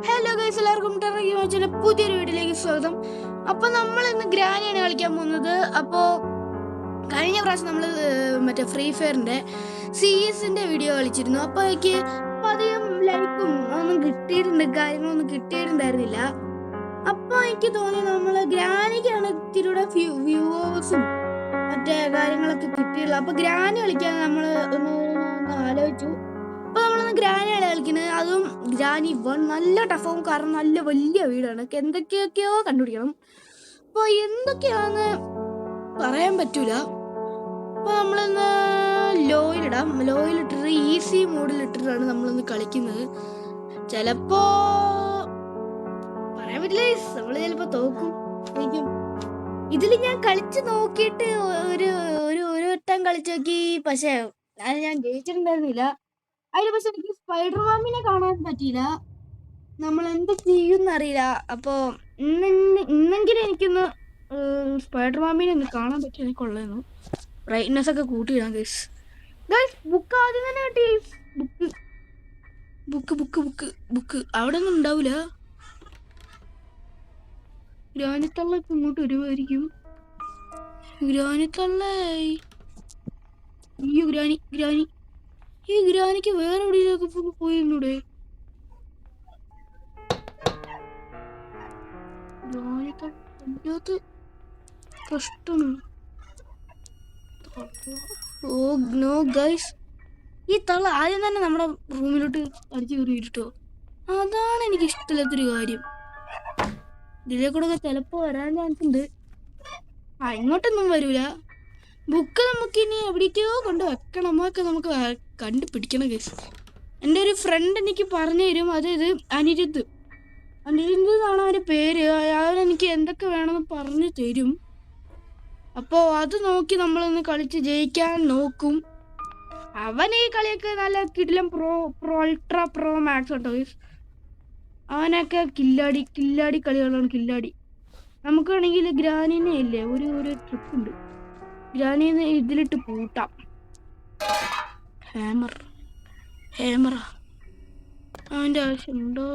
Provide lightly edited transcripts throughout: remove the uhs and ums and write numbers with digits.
Hello guys, എല്ലാവർക്കും ടെററിന്റെ പുതിയൊരു വീഡിയോയിലേക്ക് സ്വാഗതം. അപ്പൊ നമ്മൾ ഇന്ന് ഗ്രാനിയാണ് കളിക്കാൻ പോകുന്നത്. അപ്പോൾ കഴിഞ്ഞ പ്രാവശ്യം നമ്മൾ മറ്റേ ഫ്രീ ഫയറിന്റെ CS വീഡിയോ കളിച്ചിരുന്നു. അപ്പോൾ എനിക്ക് അധികം ലൈക്കും ഒന്നും കാര്യങ്ങളൊന്നും കിട്ടിയിട്ടുണ്ടായിരുന്നില്ല. അപ്പോൾ എനിക്ക് തോന്നി നമ്മൾ ഗ്രാനിക്കാണ് ഇത്തിരിയുടെ വ്യൂവേഴ്സും മറ്റേ കാര്യങ്ങളൊക്കെ കിട്ടിയുള്ളൂ. അപ്പോൾ ഗ്രാനി കളിക്കാൻ നമ്മൾ ഒന്ന് ആലോചിച്ചു. അപ്പോൾ നമ്മളൊന്ന് ഗ്രാനിയാണ് കളിക്കുന്നത്. അതും ഗ്രാനി 1 നല്ല ടഫാവും, കാരണം നല്ല വലിയ വീടാണ്. എന്തൊക്കെയൊക്കെയോ കണ്ടുപിടിക്കണം. അപ്പോൾ എന്തൊക്കെയാണെന്ന് പറയാൻ പറ്റൂല. അപ്പോൾ നമ്മളിന്ന് ലോയിലിടാം. ലോയിലിട്ടിട്ട് ഈസി മോഡിലിട്ടിട്ടാണ് നമ്മളിന്ന് കളിക്കുന്നത്. ചിലപ്പോ പറയാൻ പറ്റില്ല, നമ്മൾ ചിലപ്പോ തോക്കും. ഇതിൽ ഞാൻ കളിച്ച് നോക്കിയിട്ട് ഒരു വട്ടം കളിച്ചു നോക്കി, പക്ഷെ ഞാൻ ജയിച്ചിട്ടുണ്ടായിരുന്നില്ല. അതിന് പക്ഷെ എനിക്ക് സ്പൈഡർമാമിനെ കാണാൻ പറ്റിയില്ല. നമ്മൾ എന്ത് ചെയ്യുമെന്നറിയില്ല. അപ്പോൾ ഇന്നെങ്കിലും എനിക്കൊന്ന് സ്പൈഡർമാമിനെ ഒന്ന് കാണാൻ പറ്റിയ കൊള്ളായിരുന്നു. ബ്രൈറ്റ്നെസ് ഒക്കെ കൂട്ടിയിടാം ഗൈസ്. ബുക്ക് ആദ്യം തന്നെ കിട്ടി. ബുക്ക് അവിടെ ഒന്നും ഉണ്ടാവില്ല. ഗ്രാനിത്തള്ള ഇപ്പം ഇങ്ങോട്ട് വരുമായിരിക്കും. ഗ്രാനിത്തള്ള അയ്യോ, ഗ്രാനി ഈ ഗ്രാനിക്ക് വേറെ എവിടെയൊക്കെ പോയിരുന്നൂടെ? കഷ്ടമാണ്. ഓ നോ ഗൈസ്, ഈ തള്ള ആദ്യം തന്നെ നമ്മുടെ റൂമിലോട്ട് അടിച്ചു കയറിയിട്ടോ. അതാണ് എനിക്ക് ഇഷ്ടമില്ലാത്തൊരു കാര്യം. ഇതിലെ കൂടെ ചിലപ്പോ വരാൻ ചാൻസ് ഉണ്ട്. ഇങ്ങോട്ടൊന്നും വരൂല. ബുക്ക് നമുക്ക് ഇനി എവിടേക്കോ കൊണ്ട് വെക്കണം. അമ്മൊക്കെ നമുക്ക് കണ്ടുപിടിക്കണം ഗൈസ്. എൻ്റെ ഒരു ഫ്രണ്ട് എനിക്ക് പറഞ്ഞു തരും. അതായത് അനിരുദ്ധ് എന്നാണ് അവൻ്റെ പേര്. അവനെനിക്ക് എന്തൊക്കെ വേണമെന്ന് പറഞ്ഞു തരും. അപ്പോൾ അത് നോക്കി നമ്മളൊന്ന് കളിച്ച് ജയിക്കാൻ നോക്കും. അവൻ ഈ കളിയൊക്കെ നല്ല കിടിലം അൾട്രാ പ്രോ മാക്സ് കേട്ടോ ഗൈസ്. അവനൊക്കെ കില്ലാടി കളികളാണ്. കില്ലാടി നമുക്ക് വേണമെങ്കിൽ ഗ്രാനിനെ ഇല്ലേ ഒരു ട്രിപ്പ് ഉണ്ട്. ഗ്രാനിന്ന് ഇതിലിട്ട് പൂട്ടാം. ഹാമറാ അവൻ്റെ ആവശ്യമുണ്ടോ?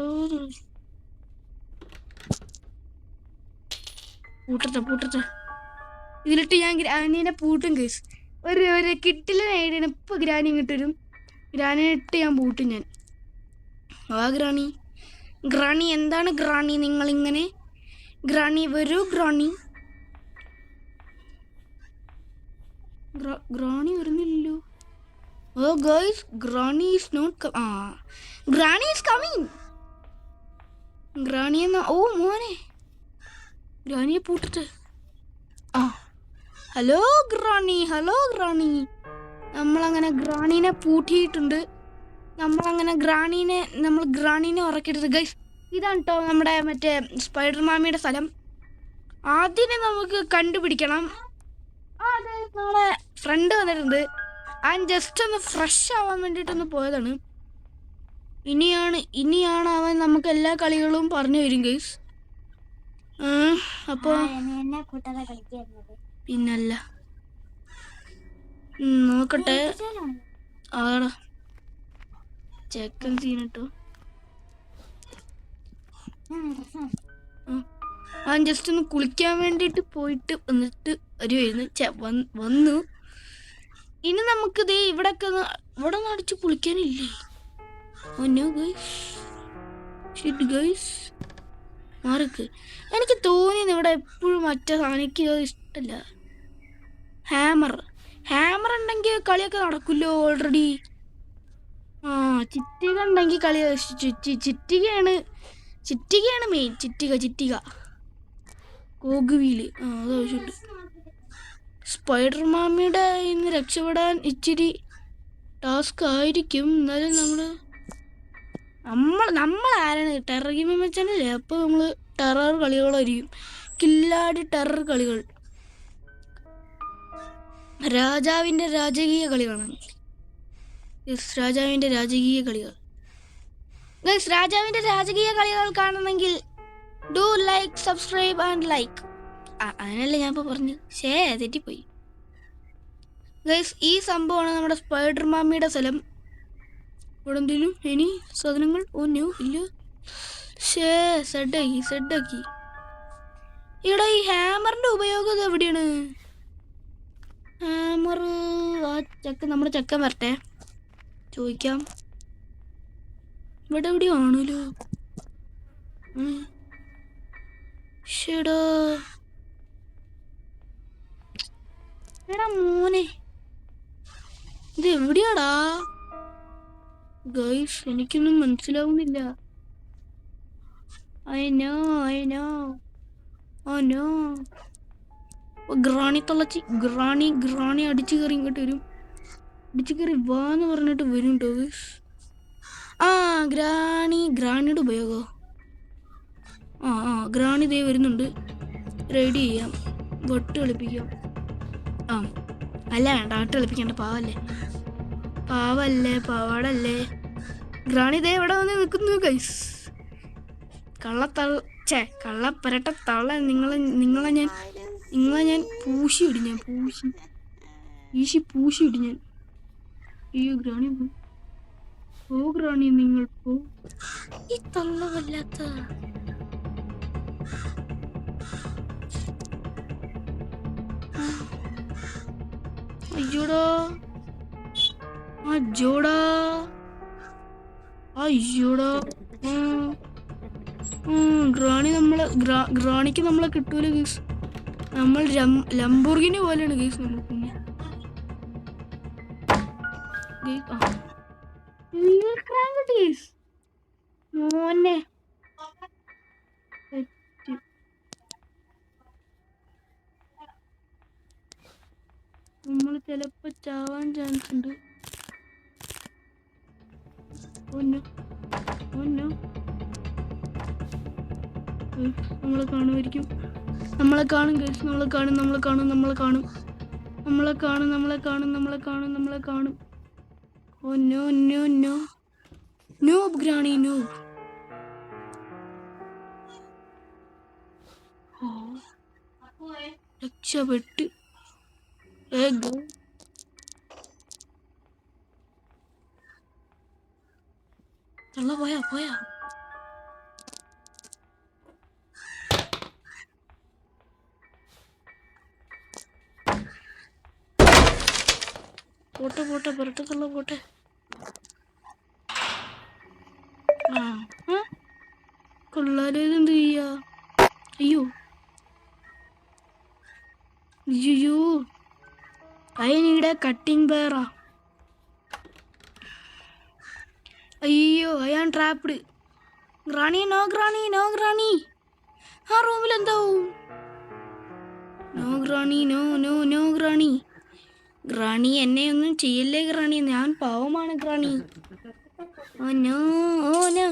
പൂട്ടട്ടെ. ഇതിലിട്ട് ഞാൻ ഗ്രാനിനെ പൂട്ടും കേസ്. ഒരു കിട്ടില്ല ഐഡിയാണ്. ഇപ്പൊ ഗ്രാനി ഇങ്ങോട്ടരും. ഗ്രാനിട്ട് ഞാൻ പൂട്ടും. ഞാൻ ഗ്രാണി എന്താണ് ഗ്രാണി? നിങ്ങളിങ്ങനെ ഗ്രാണി വരൂ. ഗ്രാണി വരുന്നില്ലല്ലോ. Oh guys, Granny is not Granny is coming. Granny എന്ന ഓ മോനെ, ഗ്രാനിയെ പൂട്ടിട്ട് ഹലോ ഗ്രാണി. നമ്മളങ്ങനെ ഗ്രാണീനെ പൂട്ടിയിട്ടുണ്ട്. നമ്മൾ ഗ്രാണീനെ ഉറക്കിയിട്ടുണ്ട് ഗൈസ്. ഇതാണ് കേട്ടോ നമ്മുടെ മറ്റേ സ്പൈഡർമാമിയുടെ സ്ഥലം. ആദ്യമേ നമുക്ക് കണ്ടുപിടിക്കണം. അതെ, നമ്മളെ ഫ്രണ്ട് വന്നിട്ടുണ്ട്. ഞാൻ ജസ്റ്റ് ഒന്ന് ഫ്രഷ് ആവാൻ വേണ്ടിയിട്ടൊന്ന് പോയതാണ്. ഇനിയാണ് അവൻ നമുക്ക് എല്ലാ കളികളും പറഞ്ഞു തരും ഗൈസ്. അപ്പോൾ പിന്നല്ല, നോക്കട്ടെ. ആടാ ചെക്കൻ സീനട്ടോ. അവൻ ജസ്റ്റ് ഒന്ന് കുളിക്കാൻ വേണ്ടിയിട്ട് പോയിട്ട് വന്നിട്ട് വന്നു. ഇനി നമുക്ക് ദേ ഇവിടെ ഒന്ന് അടിച്ച് കുളിക്കാനില്ലേ? മാർക്ക് എനിക്ക് തോന്നിയത് ഇവിടെ എപ്പോഴും മറ്റേ സാധനക്ക് ഇഷ്ടമല്ല. ഹാമർ ഉണ്ടെങ്കിൽ കളിയൊക്കെ നടക്കില്ലോ ഓൾറെഡി. ചിറ്റിക ഉണ്ടെങ്കിൽ കളി ചിറ്റികയാണ് മെയിൻ. ചിറ്റിക കോഗുവീല് അത് ആവശ്യമുണ്ട്. സ്പൈഡർമാമിയുടെ ഇന്ന് രക്ഷപ്പെടാൻ ഇച്ചിരി ടാസ്ക് ആയിരിക്കും. എന്നാലും നമ്മൾ ആരാണ് ടെറർ ഗെയിം വെച്ചാലേ. അപ്പോൾ നമ്മൾ ടെറർ കളികളായിരിക്കും. കില്ലാടി ടെറർ കളികൾ. രാജാവിൻ്റെ രാജകീയ കളികളാണ്. രാജാവിൻ്റെ രാജകീയ കളികൾ കാണണമെങ്കിൽ do like, subscribe and like. അതിനല്ലേ ഞാൻ ഇപ്പോൾ പറഞ്ഞു. തെറ്റിപ്പോയി ഗൈസ്. ഈ സംഭവമാണ് നമ്മുടെ സ്പൈഡർമാമിയുടെ സ്ഥലം. ഇവിടെ എന്തെങ്കിലും ഇനി സാധനങ്ങൾ ഇല്ല. സെഡാക്കി. ഇവിടെ ഈ ഹാമറിന്റെ ഉപയോഗം എവിടെയാണ്? ഹാമർ നമ്മുടെ ചെക്കൻ വരട്ടെ, ചോദിക്കാം. ഇവിടെ എവിടെയോ ആണല്ലോ. എടാ മോനെ, ഇത് എവിടെയാടാ ഗൈസ്? എനിക്കൊന്നും മനസ്സിലാവുന്നില്ല. I know. Oh no. ഗ്രാണി തള്ളച്ചി, ഗ്രാണി അടിച്ചു കയറി ഇങ്ങോട്ട് വരും. അടിച്ചു കയറി വാന്ന് പറഞ്ഞിട്ട് വരും കേട്ടോ ഗൈസ്. ഗ്രാണിയുടെ ഉപയോഗോ? ഗ്രാണി ദേ വരുന്നുണ്ട്. റെഡി ചെയ്യാം, വെട്ട് കളിപ്പിക്കാം. അല്ല വേണ്ട, വെട്ട് കളിപ്പിക്കണ്ട. പാവാടല്ലേ. ഗ്രാണി ദേ ഇവിടെ വന്ന് നിൽക്കുന്നു ഗൈസ്. കള്ളപ്പരട്ട തള്ള. നിങ്ങളെ ഞാൻ പൂശിയിടി ഞാൻ. അയ്യോ ഗ്രാണി, ഗ്രാണി നിങ്ങൾ പോ. ഈ തള്ള വല്ലാത്ത. അയ്യോടാ. ഗ്രാണിക്ക് നമ്മളെ കിട്ടൂല ഗീസ്. നമ്മൾ ലംബോർഗിനി പോലെയാണ് ഗീസ്. മോനെ നമ്മൾ ചിലപ്പോ ചാവാൻ ചാൻസ് ഉണ്ട്. നമ്മളെ കാണുമായിരിക്കും. നമ്മളെ കാണും. Oh no. Noob Granny, noob. രക്ഷപ്പെട്ട്. പോയാ പോട്ടെ പുറത്തേക്കുള്ള പോട്ടെ. കൊള്ളാലോ. ഇതെന്ത് ചെയ്യാ? അയ്യോ അയ്യനീടെ കട്ടിങ് പേറാ. അയ്യോ അയാൻ ട്രാപ്ഡ്. ഗ്രാണി. ആ റൂമിൽ എന്താവും? നോ ഗ്രാണി എന്നെ ഒന്നും ചെയ്യല്ലേ ഗ്രാണി, ഞാൻ പാവമാണ് ഗ്രാണി. ഓ നോ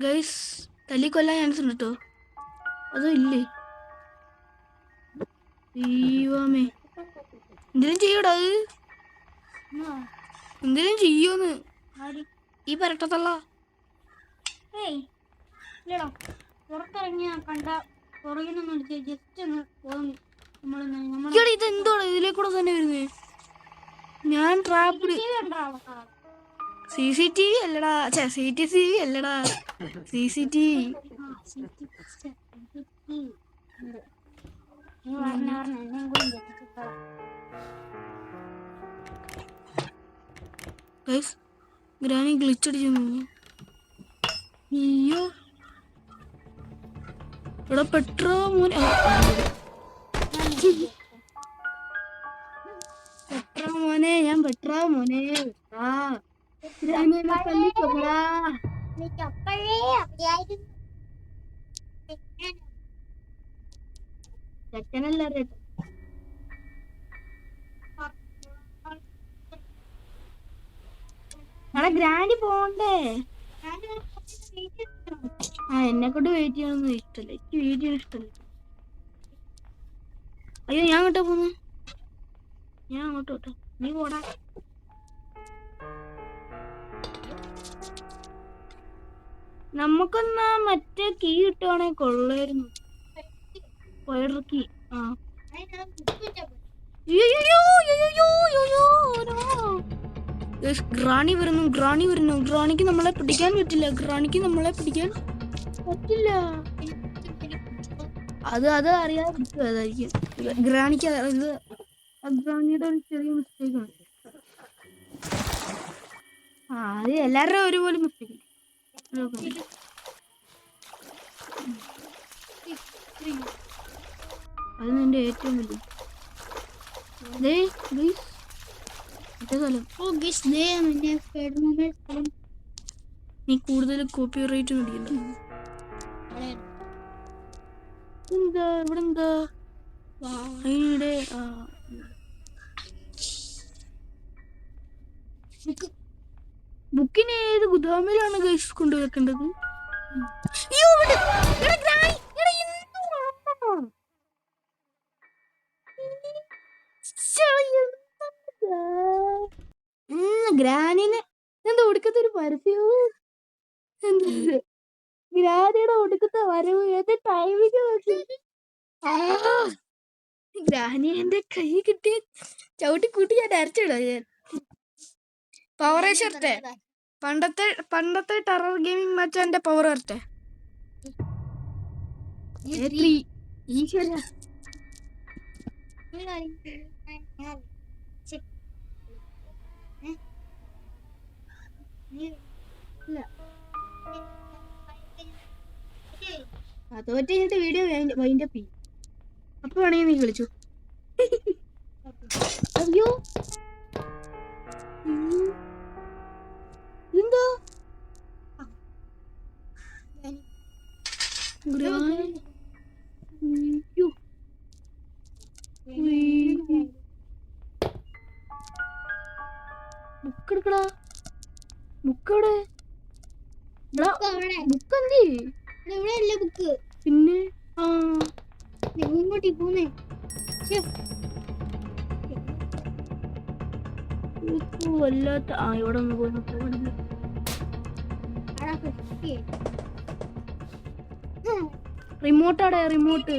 ഗൈസ്, തല്ലിക്കൊല്ലാൻ ചാൻസ് ഉണ്ട് കേട്ടോ. അതോ ഇല്ലേ? ദൈവമേ, എന്തെങ്കിലും ചെയ്യൂടാ. എന്തെങ്കിലും ചെയ്യോന്ന് ഈ പരട്ടത്തള്ള. പുറത്തിറങ്ങിയ കണ്ട പുറകിനൊന്നും ജസ്റ്റ് ഒന്ന് പോന്നു. ഇതെന്തോടാ ഇതിലേക്കൂടെ തന്നെ വരുന്നേ? ഞാൻ ട്രാപ്പ്. CCTV അല്ലടാ, CCTV അല്ലടാ, CCTV. ഗ്രാനി ഗ്ലിച്ചടിച്ചു. അയ്യോ ഇവിടെ പെട്രോ മോനെ. ഞാൻ പെട്രാ മോനെ. ചെക്കനല്ല ഗ്രാൻഡി പോണ്ടേ? എന്നെ കൊണ്ട് വെയിറ്റ് ചെയ്യണമെന്ന് ഇഷ്ടല്ല. എനിക്ക് വെയിറ്റ് ചെയ്യാൻ ഇഷ്ടല്ല. അയ്യോ ഞാൻ അങ്ങോട്ടാ പോന്ന്. ഞാൻ അങ്ങോട്ട് പോട്ടെ, നീ പോടാ. നമുക്കൊന്നാ മറ്റേ കീ കിട്ടുവാണെ കൊള്ളായിരുന്നു. Spider key. ഗ്രാണി വരുന്നു. ഗ്രാണിക്ക് നമ്മളെ പിടിക്കാൻ പറ്റില്ല. പറ്റില്ല. അത് അറിയാതെ അതായിരിക്കും. ഗ്രാണിക്ക് ഇത് ഗ്രാണിയുടെ ഒരു ചെറിയ മിസ്റ്റേക്ക് ആണ്. അത് എല്ലാവരുടെയും ഒരുപോലെ മിസ്റ്റേക്ക്. അത് നിന്റെ ഏറ്റവും വലിയ നീ കൂടുതൽ കോപ്പി റൈറ്റ് മേടിക്കണ്ട. എന്താ ഇവിടെ എന്താ അതിനിടെ ബുക്കിനെ ഏത് ഗുദാമിലാണ് ഗൈസ് കൊണ്ടുവെക്കേണ്ടത്? ഗ്രാനിന് എന്താ ഒടുക്കത്തൊരു പരസ്യവും ഗ്രാനിയുടെ ഒടുക്കത്തെ വരവ് ഏത് ടൈമിങ് നോക്കി. ഗ്രാനി എന്റെ കൈ കിട്ടി ചവിട്ടി കൂട്ടി ഞാൻ അരച്ചിടാം. ഞാൻ പവർ വരട്ടെ. പണ്ടത്തെ ടെറർ ഗെയിമിംഗ് മാച്ച് എന്റെ പവർ വരട്ടെ. ഈശ്വര തോറ്റ കഴിഞ്ഞിട്ട് വീഡിയോ വൈൻഡപ്പ് ചെയ്യും. അപ്പൊ വേണമെങ്കിൽ നീ കളിച്ചു. അയ്യോ എന്തോ ബുക്കെടുക്കടാ. ബുക്കവിടെ ബുക്കെന്തേ? ഇവിടെയല്ലേ ബുക്ക്? പിന്നെ ഇങ്ങോട്ടേ പോന്നേ. വല്ലാത്ത ഇവിടെ ഒന്ന് പോയി റിമോട്ടാടെ റിമോട്ട്.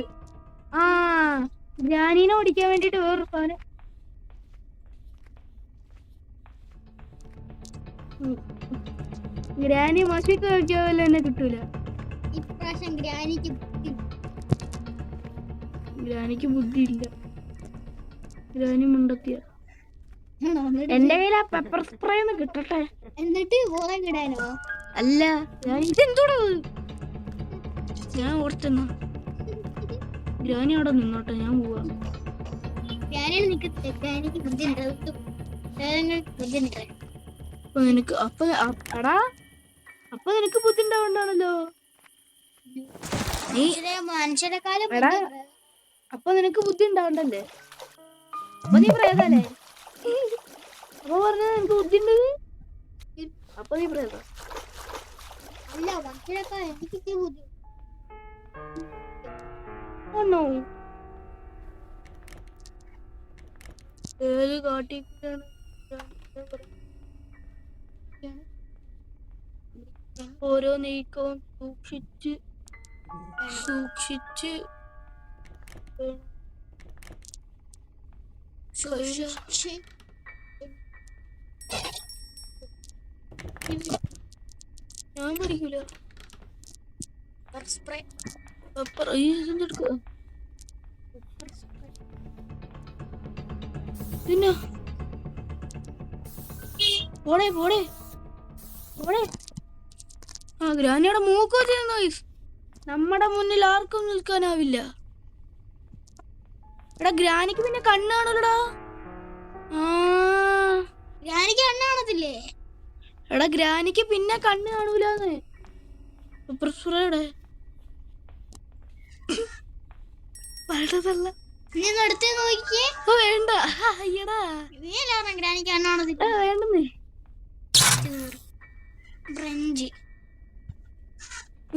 ഗ്രാനീനെ ഓടിക്കാൻ വേണ്ടിട്ട് വേറൊരു സാധനം. ഗ്രാനി മഷിക്ക് കഴിക്കാവല്ലോ എന്നെ കിട്ടൂല. ഇപ്രാവശ്യം ഗ്രാനിക്ക് ബുദ്ധിയില്ല. ഗ്രാനി മുണ്ടത്തിയ. എന്റെ കയ്യിൽ ആ പെപ്പർ സ്പ്രേ ഒന്ന് കിട്ടട്ടെ. എന്നിട്ട് ബോധം കിടാനോ? അല്ല ഇതെന്തോടാ ഞാൻ ഓർത്തെന്നാ. ഗ്രാനി അവിടെ നിന്നോട്ടെ, ഞാൻ പോവാ. അപ്പൊ നിനക്ക് ബുദ്ധി ഉണ്ടാവണ്ടാണല്ലോ. അപ്പൊ നിനക്ക് ബുദ്ധി ഉണ്ടാവണ്ടല്ലേ? അപ്പൊ നീ പ്രേതല്ലേ? അപ്പൊ പറഞ്ഞ നിനക്ക് ബുദ്ധി ഉണ്ട്. അപ്പൊ നീ പ്രേത അല്ല. മനുഷ്യരെക്കാൾ എനിക്ക് ബുദ്ധി ആണോ? ഏത് കാട്ടിക്കാണ് ഓരോ നീക്കവും സൂക്ഷിച്ച് ഞാൻ പഠിക്കൂല. പിന്നെ പോടേ ഗ്രാനിയുടെ മൂക്കോ ചെയ്യുന്നു. നമ്മുടെ മുന്നിൽ ആർക്കും നിൽക്കാനാവില്ല. എടാ ഗ്രാനിക്ക് പിന്നെ കണ്ണാണല്ലോടാ. ഗ്രാനിക്ക് കണ്ണാണത്തില്ലേ? എടാ ഗ്രാനിക്ക് പിന്നെ കണ്ണ് കാണൂലെന്ന്. പ്രസുരയുടെ അടുത്ത് നോക്കിയേ. വേണ്ട അയ്യടാ ഗ്രാനിക്ക് കണ്ണാണത്തില്ല. വേണ്ടെന്നേ.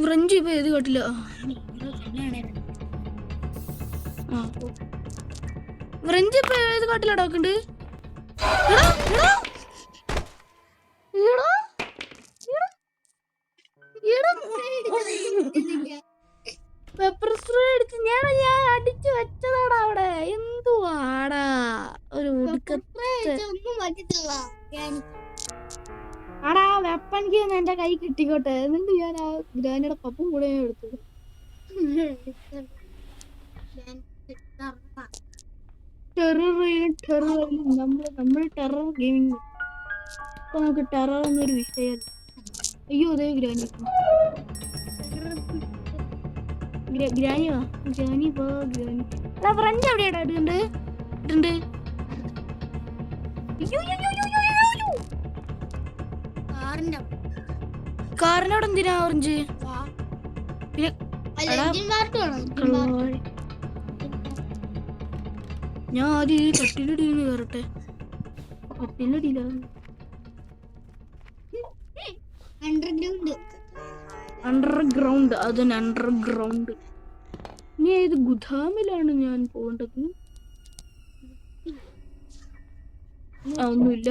ഫ്രഞ്ച് ഇപ്പൊ ഏത് കാട്ടില്ല. ഫ്രഞ്ച് ഇപ്പൊ ഏത് കാട്ടിലാടാക്കണ്ട്. പെപ്പർ സ്പ്രേ അടിച്ച് ഞാൻ അടിച്ചു വെച്ചതാടാ അവിടെ. എന്തുവാടാ ഒരു ഒന്നും പറ്റത്തില്ല. ആടാ വെപ്പൺ കീ ഒന്ന് എന്റെ കൈ കിട്ടിക്കോട്ടെ, എന്നിട്ട് ഞാൻ ആ ഗ്രാനിയുടെ പപ്പും കൂടെ എടുത്തത്. നമ്മൾ ടെറർ ഗെയിമിങ്. ഇപ്പൊ നമുക്ക് ടെറർ എന്നൊരു വിഷയമല്ല. അയ്യോ അതേ ഗ്രാനി ഗ്രാനി വാ ഗ്രാനി വാ ഗ്രാനി. എടാ ഫ്രണ്ട് എവിടെയാടാ ഇടുന്നുണ്ട് ഇട്ടുണ്ട്. കാറിനോട് എന്തിനാ ഓറഞ്ച്? പിന്നെ ഞാൻ ആദ്യം കട്ടിലടിയിൽ കയറട്ടെ. കട്ടിലടിയിലാണ് അണ്ടർഗ്രൗണ്ട്. അതിന് അണ്ടർഗ്രൗണ്ട്. ഇനി ഏത് ഗുദാമിലാണ് ഞാൻ പോകേണ്ടത്? ഒന്നുമില്ല.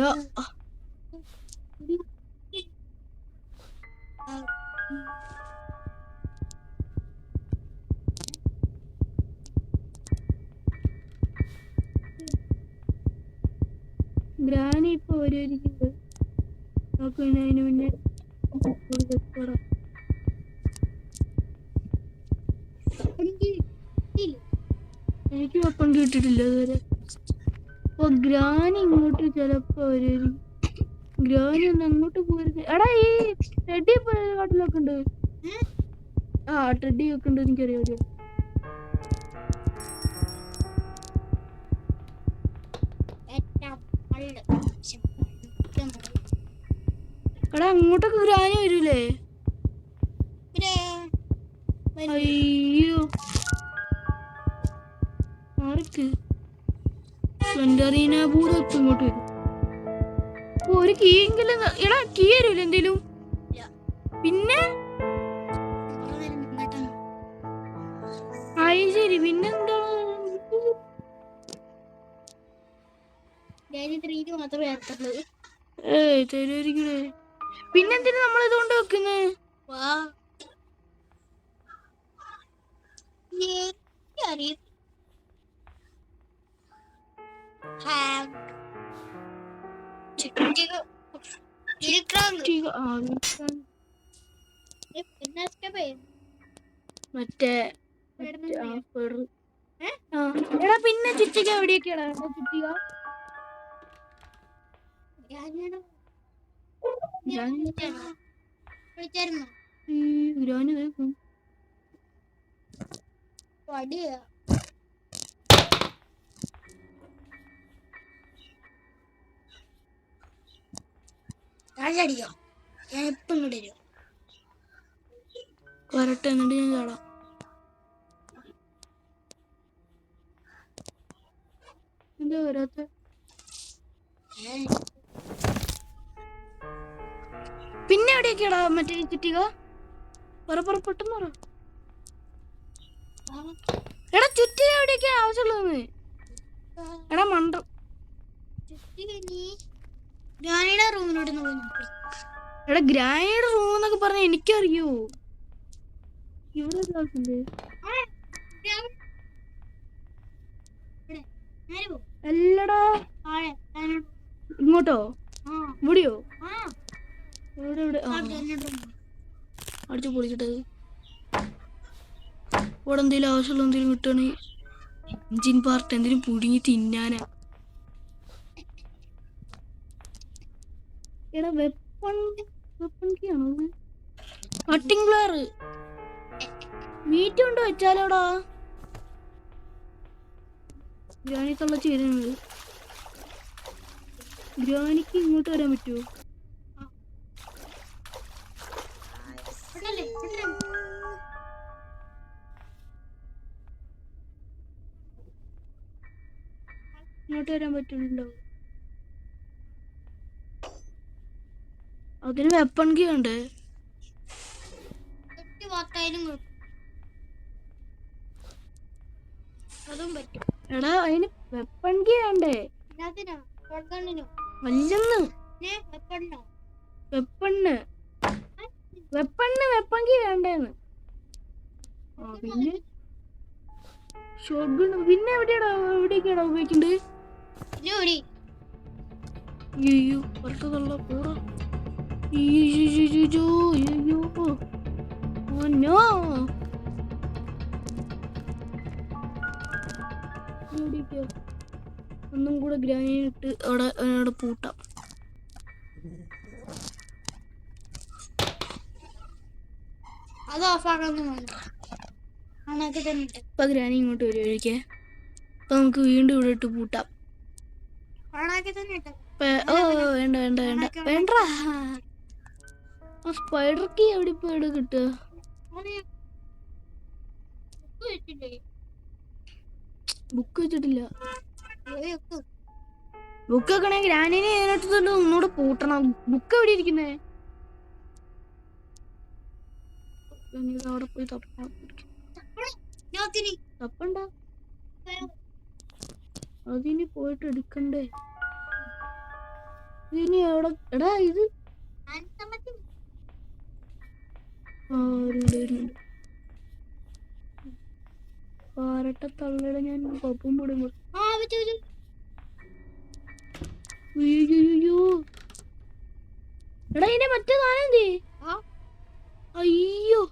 ഗ്രാനി ഇപ്പൊ വരുമായിരിക്കും. നോക്കുന്ന അതിന് മുന്നേ എനിക്ക് വെപ്പൺ കിട്ടിയിട്ടില്ല ഇതുവരെ. അപ്പൊ ഗ്രാനി ഇങ്ങോട്ട് ചിലപ്പോ വരുമായിരിക്കും. ഗ്രാനി ഒന്ന് അങ്ങോട്ട് പോരുത്. എടാ ഈ ടെഡി കാട്ടിലൊക്കെ ഉണ്ട്. ആ ടെഡി ഒക്കെ ഉണ്ട്, എനിക്കറിയാം. എടാ അങ്ങോട്ടൊക്കെ ഗ്രാനി വരൂലേ? അയ്യോ ആർക്ക് സെന്ററീന പൂരം ഇപ്പൊ ഇങ്ങോട്ട് വരും. ഒരു കീ എങ്കിലും എടാ കീ വരൂല എന്തേലും? പിന്നെ ആയി ശരി. പിന്നെന്താ തരുമായിരിക്കണേ. പിന്നെന്തിനാ നമ്മൾ ഇതുകൊണ്ട് വെക്കുന്നേ? മറ്റേ എടാ പിന്നെ ചുറ്റിക എവിടെയൊക്കെയാടാ ചുറ്റിക? ഗ്രാനി അടിക്കോ? ഞാൻ എപ്പം ഇങ്ങോട്ട് വരും വരട്ടെ, എന്നിട്ട് ഞാൻ ചാടാം. എന്താ വരാത്ത? പിന്നെ എവിടെയൊക്കെയാടാ മറ്റേ ചുറ്റിക? പെട്ടെന്ന് പറ. എടാ ചുറ്റിക എവിടെയൊക്കെയാ ആവശ്യമുള്ളത്? എടാ മണ്ട ഗ്രാനിയുടെ റൂമിലോട്ട്. എടാ ഗ്രാനിയുടെ റൂം എന്നൊക്കെ പറഞ്ഞ എനിക്കറിയോ. ഇവിടെ അല്ലടാ ഇങ്ങോട്ടോ? ഇവിടെയോ? ഇവിടെ അടിച്ചു പൊളിച്ചിട്ടത്. ഇവിടെ എന്തെങ്കിലും ആവശ്യമുള്ള എന്തെങ്കിലും കിട്ടുകയാണെങ്കിൽ എഞ്ചിൻ പാർട്ട് എന്തെങ്കിലും പുഴുങ്ങി തിന്നാനാ. എടാ വെപ്പൺ കീ ആണോ? കട്ടിംഗ് പ്ലെയർ മീറ്റ് കൊണ്ട് വെച്ചാലോടാ. ഗ്രാനി തള്ളച്ച് വരുന്നത്. ഗ്രാനിക്ക് ഇങ്ങോട്ട് വരാൻ പറ്റുമോ? ഇങ്ങോട്ട് വരാൻ പറ്റുന്നുണ്ടോ? അതിന് വെപ്പൺ കീ ഉണ്ട്. എടാ അതിന് വെപ്പൺ കീ വേണ്ടേ? വല്ലെന്ന് വെപ്പൺ കീ വേണ്ടേന്ന്. പിന്നെ പിന്നെ എവിടെയൊക്കെയാടാ ഉപയോഗിക്കണ്ടേ? അയ്യോ പുറത്തുള്ള കൂടാ. അയ്യോ. Oh no. ഇവിടേക്ക് ഒന്നും കൂടെ ഗ്രാനൈറ്റ് അവിടെ പൂട്ടാം. അത് ഓഫാക്കാനൊന്നും വേണ്ട. ഓണാക്കി തന്നെ ഇട്ട്. ഇപ്പൊ ഗ്രാനി ഇങ്ങോട്ട് വരും ഒഴിക്കേ. അപ്പൊ നമുക്ക് വീണ്ടും ഇവിടെ ഇട്ട് പൂട്ടാം. ഓണാക്കി തന്നെ ഇട്ട്. ഓ വേണ്ട വേണ്ട വേണ്ട വേണ്ട. ആ സ്പൈഡർ കീ എവിടെ ഇപ്പൊ എവിടെ കിട്ടുക? ബുക്ക് വെച്ചിട്ടില്ല. ബുക്ക് വെക്കണേ ഗ്രാനിനെ അതിനകത്ത് ഒന്നുകൂടെ പൂട്ടണം. ബുക്ക് എവിടെ ഇരിക്കുന്നേ? അവിടെ പോയി തപ്പണ്ട. അതിനി പോയിട്ട് എടുക്കണ്ടേ? ഇതിനി എവിടെ? എടാ ഇത് പാരട്ട തള്ളയുടെ ഞാൻ പപ്പും പൊടി അയ്യോ. എടാ ഇതിന്റെ മറ്റേ സാധനം എന്തേ? അയ്യോ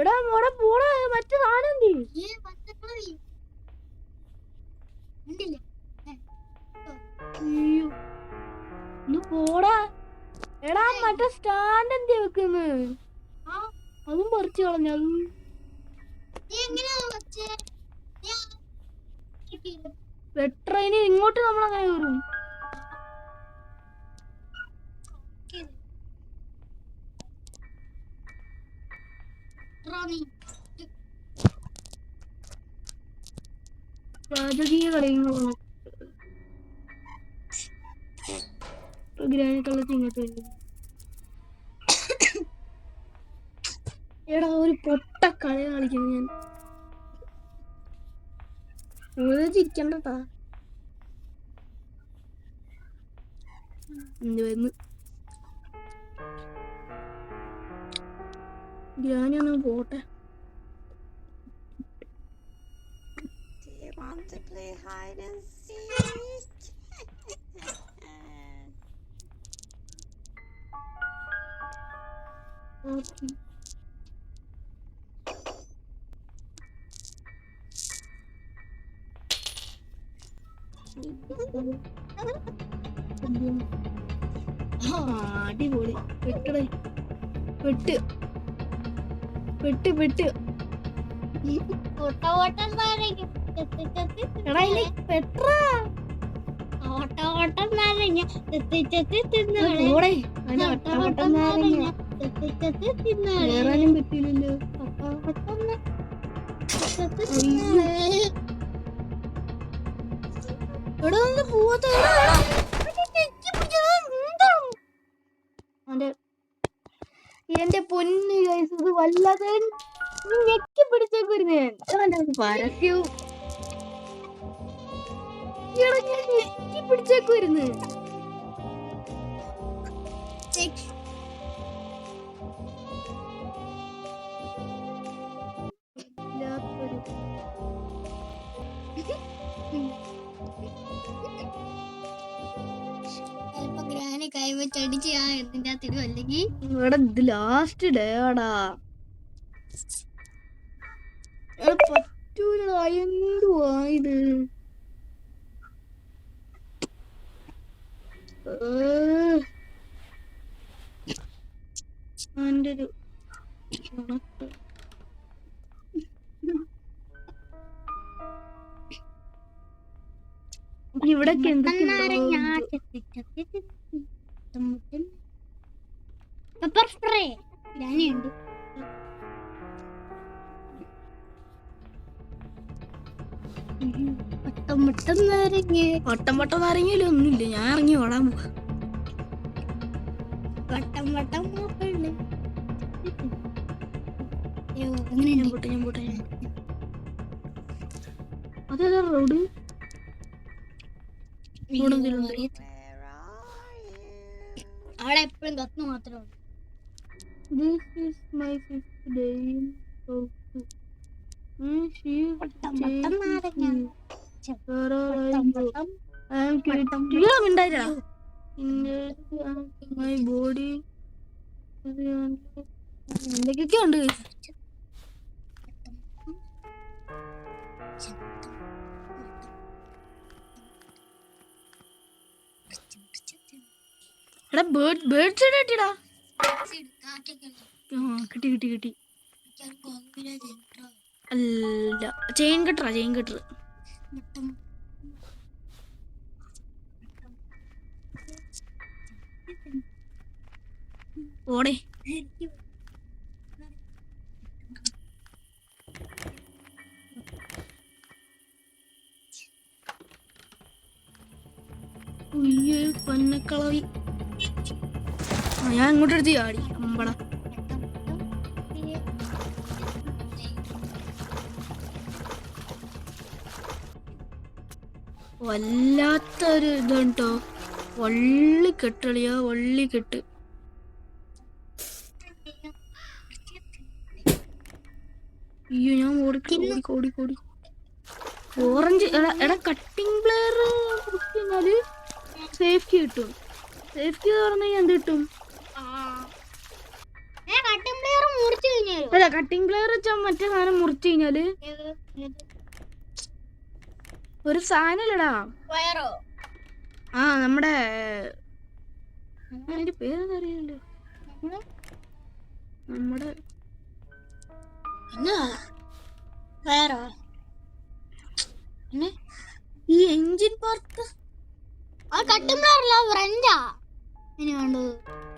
എടാ മോടെ പോടാ മറ്റേ സാധനം എന്തേ? അയ്യോ ഒന്ന് പോടാ. എടാ മറ്റേ സ്റ്റാൻഡ് എന്തേ വെക്കുന്നത്? അതും പറിച്ചു കളഞ്ഞ. അതും വെട്രൈന് ഇങ്ങോട്ട് നമ്മളങ്ങനെ വരും. രാജകീയ കളികൾ ഗ്രാനിട്ടുള്ളത് ഇങ്ങോട്ട് വരും. എടാ ഒരു പൊട്ട കളി കളിക്കുന്നു ഞാൻ. ചിരിക്കണ്ടട്ടാ. എന്തുവന്ന് ഗ്രാനി ഒന്ന് പോട്ടെ. Want to play hide and seek? അടിപൊളി. പെട്ടടേ പെട്ട് പെട്ട് പെട്ട്. എടാ ഇനി പെട്രാ. ഓട്ടോട്ടം നാരങ്ങ ഓടെ വട്ടവട്ടം നാരങ്ങ കേറാനും പറ്റില്ലല്ലോ. എവിടെ നിന്ന് പോവാത്ത എന്റെ പൊന്ന് ഗൈസ്, ഇത് വല്ലാതെ ഞെക്കി പിടിച്ചേക്കുരുന്നേ. പരസ്യവും ഞെക്കി പിടിച്ചേക്കുരുന്ന്. ഗ്രാനി കൈവച്ചടിച്ച് ആ എന്തിന്റെ അകത്തിടും. അല്ലെങ്കിൽ ഇവിടെ ഇത് ലാസ്റ്റ് ഡേടാ. പറ്റൂലടാ. എന്തുവാ ഇത്? എൻ്റെ ഒരു ഇവിടൊക്കെ പെപ്പർ സ്പ്രേ ഗ്രാനിയുണ്ട്. വട്ടം നാരങ്ങയിലും ഒന്നുമില്ല. ഞാൻ ഇറങ്ങി ഓടാൻ പോവാ. വട്ടം നോക്കണ്ട്. ഞാൻ പോട്ടെ. അതേതാ റോഡ്? അവിടെ എപ്പോഴും കത്ത് മാത്രമേ ഉള്ളൂ. This is my 5th day in South. She വട്ടം നാരങ്ങ. Where are you? ഉണ്ടായില്ല മൈ ബോഡി എന്തൊക്കെയൊക്കെ ഉണ്ട് എടാ ബേർഡ്സ് കിട്ടിടാ കിട്ടി കിട്ടി കിട്ടി അല്ല ചെയിൻ കെട്ടർ ഓടെ പന്നക്കളവി ഞാൻ ഇങ്ങോട്ടെടുത്ത് ചാടി അമ്പട വല്ലാത്തൊരു ഇതാണ് കേട്ടോ വള്ളിക്കെട്ട് അയ്യോ ഞാൻ ഓടി ഓറഞ്ച് എടാ കട്ടിംഗ് പ്ലെയർ കഴിഞ്ഞാല് സേഫ്റ്റി കിട്ടും സേഫ്റ്റി പറഞ്ഞു കഴിഞ്ഞാൽ എന്ത് കിട്ടും അല്ല കട്ടിംഗ് പ്ലെയർ വെച്ചാൽ മറ്റേ സാധനം മുറിച്ചു കഴിഞ്ഞാല് ഒരു സാധനല്ലടാ ആ നമ്മുടെ അതിന്റെ പേരെന്താ അറിയില്ലല്ലോ നമ്മുടെ ഈ എഞ്ചിൻ പാർക്ക്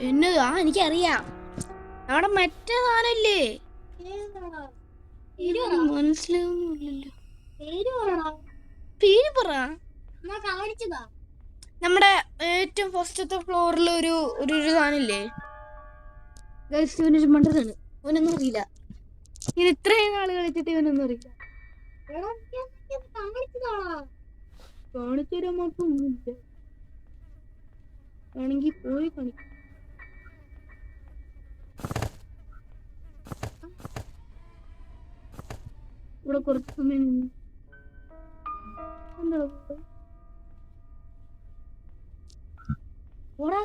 എന്നത് എനിക്കറിയാം അവിടെ മറ്റേ സാധനല്ലേ മനസ്സിലാവുന്നില്ലല്ലോ പേര് പറ നമ്മുടെ ഏറ്റവും ഫസ്റ്റത്തെ ഫ്ലോറിൽ ഒരു സാധനല്ലേ മണ്ടനാണ് അവനൊന്നും അറിയില്ല ഇത് ഇത്രയും നാള് കളിച്ചിട്ട് ഇവനൊന്നും അറിയില്ല കാണിച്ചു തരാൻ മാത്രമൊന്നുമില്ല ആണെങ്കി പോയി കാണിക്കും ഇവിടെ കുറച്ച് സമയം നിന്ന് എന്താ ഓടാ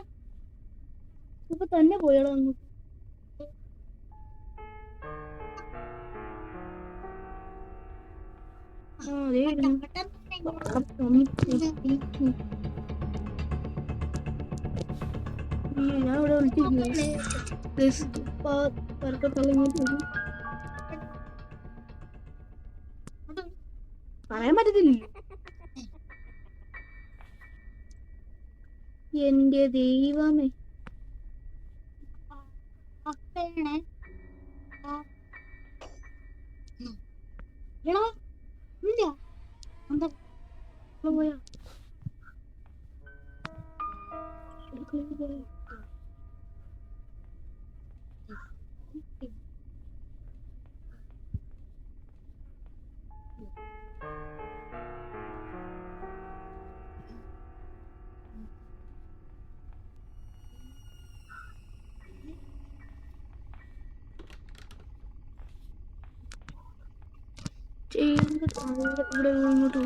ഇപ്പൊ തന്നെ പോയടാ അങ്ങോട്ട് ഞാൻ ഇവിടെ പറയാൻ പറ്റത്തില്ല എന്റെ ദൈവമേ പോയാ ഇവിടെ ഇങ്ങോട്ട്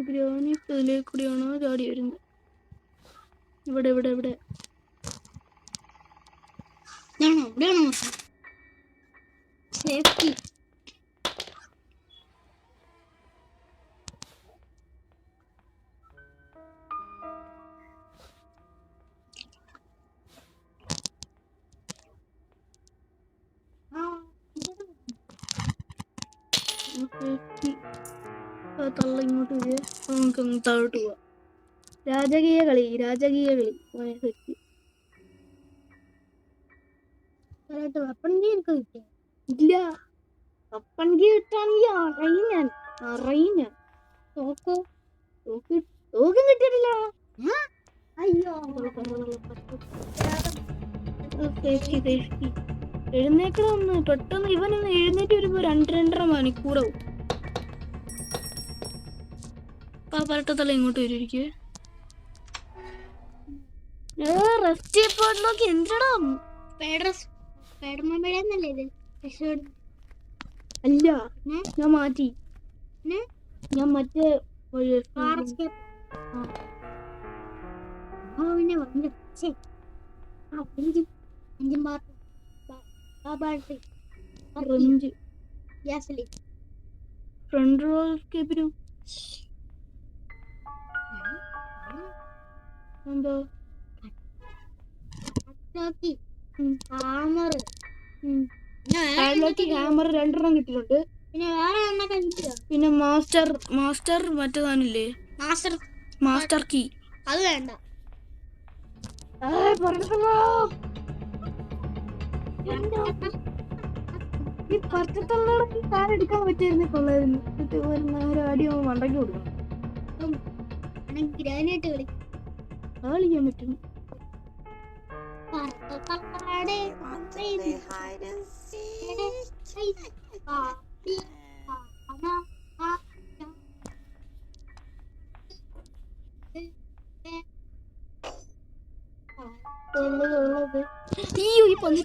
ഗ്രാനിപ്പതിലേ കൂടിയാണോ ചാടി വരുന്നത് ഇവിടെ ഇവിടെ ഇവിടെ സേഫ്റ്റി തള്ള ഇങ്ങോട്ട് നമുക്ക് താഴോട്ട് പോവാം രാജകീയ കളി മോനെ സെറ്റ് വെപ്പൺകി എനിക്ക് കിട്ടിയ ഇല്ല വെപ്പൺകി കിട്ടാണെങ്കിൽ അറിയും ഞാൻ തോക്കും കിട്ടിയിട്ടില്ല അയ്യോ സേഫ്റ്റി എഴുന്നേക്കണമെന്ന് പെട്ടെന്ന് ഇവനൊന്ന് എഴുന്നേറ്റ് വരുമ്പോ 2-2.5 മണിക്കൂറാവും പരട്ടത്തല്ല ഇങ്ങോട്ട് വരുമായിരിക്കും റെസ്റ്റ് നോക്കി എന്തിടാ അല്ല ഏ? ഞാൻ മാറ്റി ഏ? ഞാൻ മറ്റേ ഒരു കാർ എസ്കേപ്പ് പിന്നെ വണ്ടി എഞ്ചിൻ ബാറ്ററി ഫ്രഞ്ച് ഗ്യാസിലി ഫ്രണ്ട് റോൾ സ്കേപ്പിനും എന്തോ ഹാമർ ഹാമർ 2 കിട്ടിയിട്ടുണ്ട്. പിന്നെ വേറെ എണ്ണൊക്കെ കിട്ടിയോ? പിന്നെ മാസ്റ്റർ മറ്റേതാണില്ലേ മാസ്റ്റർ മാസ്റ്റർ കീ. അത് വേണ്ട. ഈ പച്ചത്തള്ളോടെ എടുക്കാൻ പറ്റിയിരുന്നേ കൊള്ളായിരുന്നു. അടിയോ മണ്ടയ്ക്ക് കൊടുക്കണം. ഗ്രാനൈറ്റ് കളിക്കും. കളിക്കാൻ പറ്റും. They want to play hide and seek. അയ്യോ ഈ പന്നി.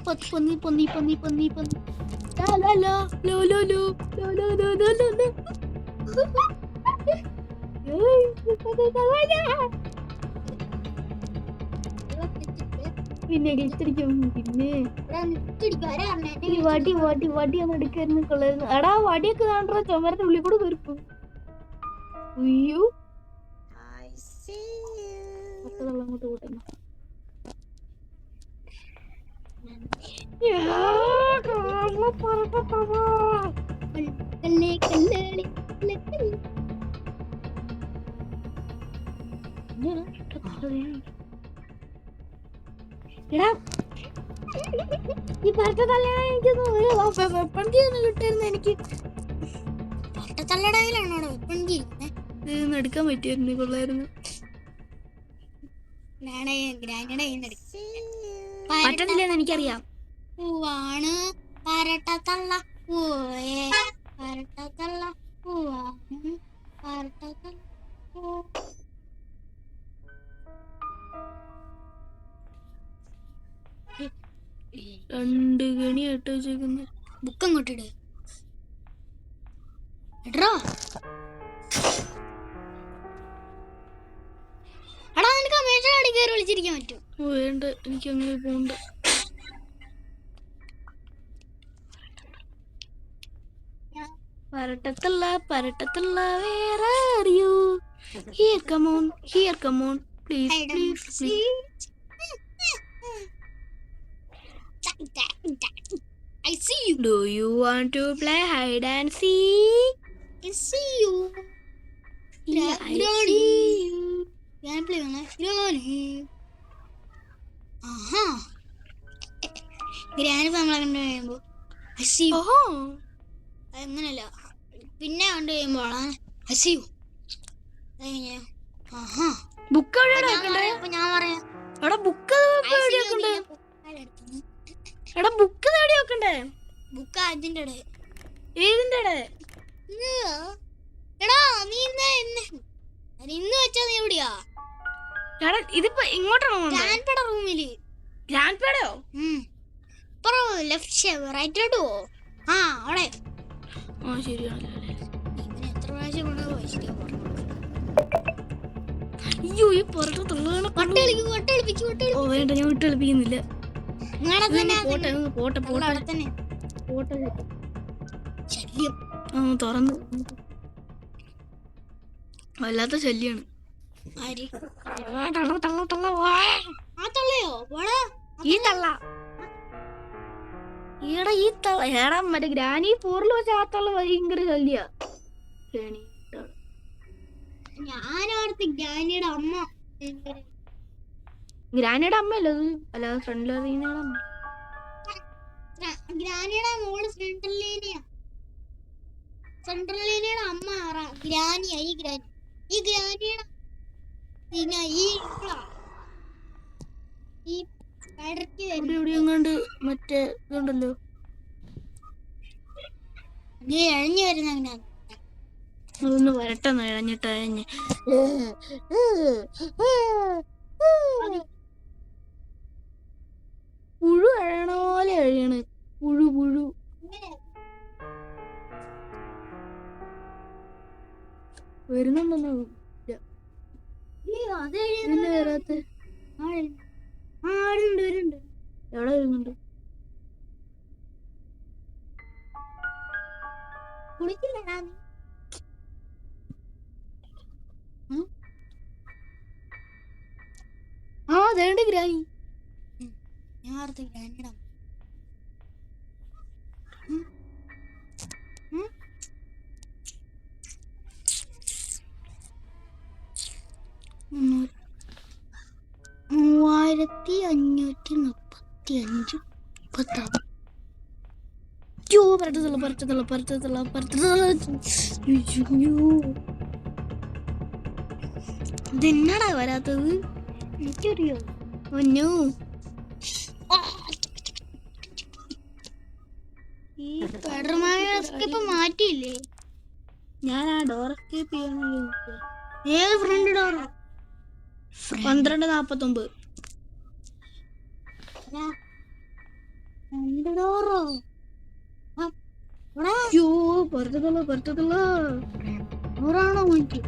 ലാ, ലാ, ലാ, ലോ, ലോ, ലോ, ലോ, ലോ, ലോ, ലോ, ലോ, ലോ. ഏയ്, പിന്നെ കളിച്ചിരിക്കും. പിന്നെ ഈ വടി ഒന്ന് എടുക്കായിരുന്നു കൊള്ളായിരുന്നു. എടാ വടിയൊക്കെ കാണാ ചുമരന്റെ ഉള്ളിൽ കൂടെ കയറിപ്പോ. അയ്യോ I see you. അങ്ങോട്ട് കൂട്ടുന്നു. എടാ ഈ പരട്ട തലയാണ് കിട്ടായിരുന്നു. എനിക്ക് എടുക്കാൻ പറ്റിയായിരുന്നു കൊള്ളായിരുന്നു. See you. പറ്റത്തില്ലെന്ന് എനിക്കറിയാം. പൂവാണ് പരട്ടത്തള്ള പൂവേ പരട്ടത്തള്ള പൂവാണ് പരട്ടത്തള്ള പൂ. രണ്ട് ഗണിയായിട്ട് വെച്ചേക്കുന്നു. ബുക്ക് അങ്ങോട്ടിട് എടാ നിനക്ക് അമേരിക്ക അടി കയറി വിളിച്ചിരിക്കാൻ പറ്റും. വേണ്ട എനിക്ക് അങ്ങനെ പോണ്ട. പരട്ടത്തുള്ള വേറെ അറിയൂ. Here come on please. I see you. Do you want to play hide and seek? I see you. Yeah, I see you. ഞാൻ പ്ലേ ആണ് ഗ്രാനി. ആഹാ ഗ്രാനി നമ്മളെ കണ്ടു കഴിയുമ്പോ I see you. ഓഹോ അങ്ങനല്ല പിന്നെ കണ്ടു കഴിയുമ്പോഴാണ് I see you. Aaha book എവിടെയാ വെക്കണ്ടേ? ഞാൻ പറയാം എടാ ബുക്ക് എവിടെയാ വെക്കണ്ടേ? എടാ ബുക്ക് എവിടെയാ വെക്കണ്ടേ? ബുക്ക് അതിന്റെ ഇടയിൽ. ഏതിന്റെ ഇടേ? എടാ നീ ഇന്ന് വെച്ചാ നീ എവിടെയാ? എടാ ഇതിപ്പോ ഇങ്ങോട്ടാണോ ഗ്രാൻഡ്പയുടെ റൂമില്. ഗ്രാൻഡ് പേടയോ? ലെഫ്റ്റ് റൈറ്റിലോട്ട് പോ. ആ അവിടെ ശരിയാണല്ലേ. എത്ര പ്രാവശ്യം കൊണ്ടുപോയി അയ്യോ ഈ പുറത്തുള്ളതാണ്. ഓ വേണ്ട ഞാൻ വിട്ട് കളിപ്പിക്കുന്നില്ല. പോട്ടെ ശല്യം തുറന്ന് വല്ലാത്ത ശല്യാണ്. ഈ തള്ള ഈടാ ഈ തള്ള ഏടാ മറ്റേ ഗ്രാനി 4 വെച്ച ആ തള്ള ഭയങ്കര ശല്യ. ഞാനോർത്ത് ഗ്രാനിയുടെ അമ്മ. ഗ്രാനിയുടെ അമ്മയല്ലോ അത്. അല്ലാതെ ഫ്രണ്ടിലറിയുന്ന അമ്മ. ഗ്രാനിയുടെ മോള് സെൻട്രൽ ലീനിയുടെ അമ്മ ഗ്രാനിയാ. ഈ ഗ്രാനിയുടെ എങ്ങാണ്ട് മറ്റേ ഇതുണ്ടല്ലോ നീ എഴഞ്ഞു വരുന്ന അങ്ങനെയാണ്. അതൊന്ന് വരട്ടെന്ന് ഇഴഞ്ഞ് പുഴു എഴണ പോലെ എഴയണ്. പുഴു വരുന്നുണ്ടെന്നോ അത് പിന്നെ വരാത്ത ആടുണ്ട് വരുന്നുണ്ട്. എവിടെ വരുന്നുണ്ട്? കുളിച്ചില്ല ഞാൻ. ആ അതേണ്ട ഗ്രാനി. ഞാൻ ഓർത്ത് ഗ്രാൻഡിടാ. മുന്നൂറ് 3545 പത്താം. അയ്യോ പരട്ടത്തുള്ള ഇതെന്നാടാ വരാത്തത്? എനിക്കറിയോ ഒന്നു ഈ സ്പൈഡർമാനൊക്കെ മാറ്റിയില്ലേ? ഞാൻ ആ ഡോർ എസ്കേപ്പ് ചെയ്യണമെങ്കിൽ ഏത് ഫ്രണ്ട് ഡോറോ? 12:49. ഫ്രണ്ട് ഡോറോ? അയ്യോ പരട്ടത്തുള്ള ഡോറാണോ മാറ്റി?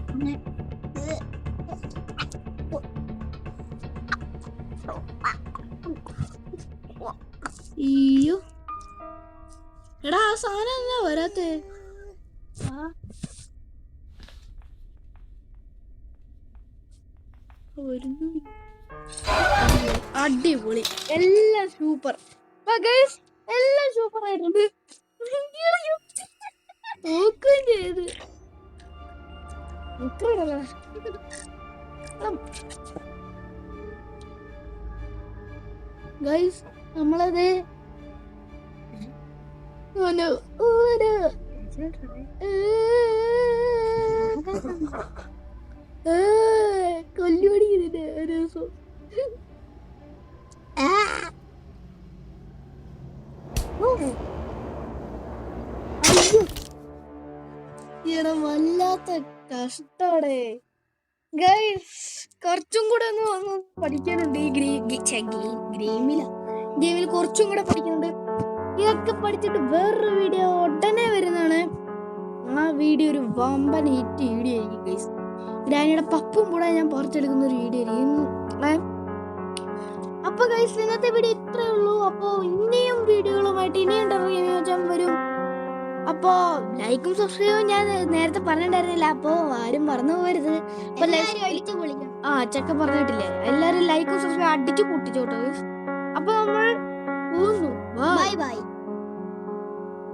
അയ്യോ എടാ ആ സാധനം എന്നാ വരാത്തേ? അടിപൊളി, എല്ലാം സൂപ്പർ. എല്ലാം സൂപ്പർ ആയിട്ടുണ്ട്. നോക്കുകയും ചെയ്ത് ഗൈസ് നമ്മളത് കൊല്ലുപടിക്കുന്നില്ല ഒരു ദിവസം. ഈടെ വല്ലാത്ത കഷ്ടോടെ ഗൈസ്. കുറച്ചും കൂടെ ഒന്ന് പഠിക്കാനുണ്ട് ഈ ഗെയിമിൽ കുറച്ചും കൂടെ പഠിക്കുന്നുണ്ട്. ഇതൊക്കെ പഠിച്ചിട്ട് വേറൊരു വീഡിയോ ഉടനെ വരുന്നതാണ്. ആ വീഡിയോ ഒരു വമ്പൻ ഹിറ്റ് വീഡിയോ ആയിരിക്കും ഗൈസ്. ഗ്രാനിയുടെ പപ്പും കൂടെ ഞാൻ പുറത്തെടുക്കുന്ന ഒരു വീഡിയോ ആയിരിക്കും. അപ്പൊ ഗൈസ് ഇന്നത്തെ വീഡിയോ ഇത്രേ ഉള്ളൂ. അപ്പൊ ഇനിയും വീഡിയോകളുമായിട്ട് ഇനിയും വരും. അപ്പോ ലൈക്കും സബ്സ്ക്രൈബും ഞാൻ നേരത്തെ പറഞ്ഞിട്ടുണ്ടായിരുന്നില്ല, അപ്പോ ആരും മറന്നു പോകരുത്. ചെക്ക പറഞ്ഞിട്ടില്ലേ, എല്ലാരും ലൈക്കും സബ്സ്ക്രൈബും അടിച്ചു പൊട്ടിച്ചോട്ടോ. അപ്പൊ നമ്മൾ പോകുന്നു. Bye bye.